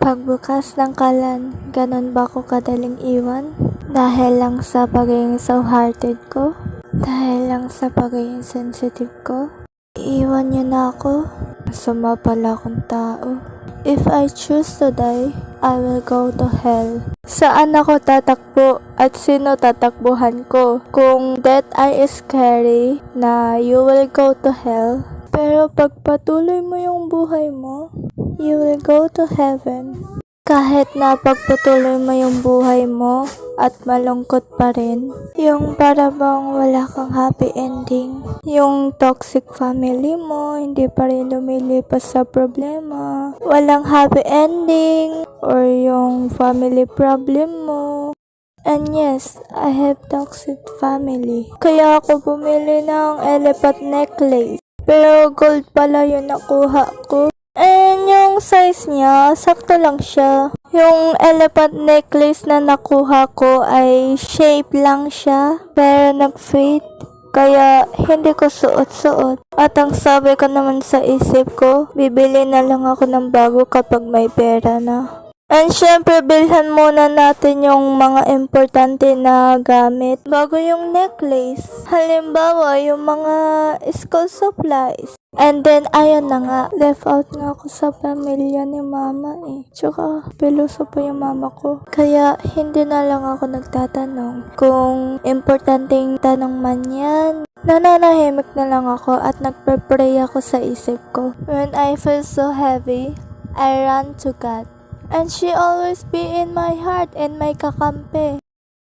Pagbukas ng kalan, ganun ba ako kadaling iwan? Dahil lang sa pagiging soft-hearted ko? Dahil lang sa pagiging sensitive ko? Iiwan niyo na ako? Masama pala akong tao. If I choose to die, I will go to hell. Saan ako tatakbo at sino tatakbuhan ko? Kung death ay scary na you will go to hell, pero pagpatuloy mo yung buhay mo, you will go to heaven. Kahit na pagpatuloy mo yung buhay mo at malungkot pa rin, yung para bang wala kang happy ending, yung toxic family mo hindi pa rin lumilipas sa problema, walang happy ending, or yung family problem mo. And yes, I have toxic family. Kaya ako bumili ng elephant necklace. Pero gold pala yung nakuha ko. And yung size niya, sakto lang siya. Yung elephant necklace na nakuha ko ay shape lang siya, pero nag-fade. Kaya hindi ko suot-suot. At ang sabi ko naman sa isip ko, bibili na lang ako ng bago kapag may pera na. And syempre, bilhan muna natin yung mga importante na gamit bago yung necklace. Halimbawa, yung mga school supplies. And then, ayun na nga, left out nga ako sa pamilya ni mama eh. Tsaka, piluso pa yung mama ko. Kaya, hindi na lang ako nagtatanong kung importanteng tanong man yan. Nananahimik na lang ako at nagpe-pray ako sa isip ko. When I feel so heavy, I run to God. And she always be in my heart and may kakampi.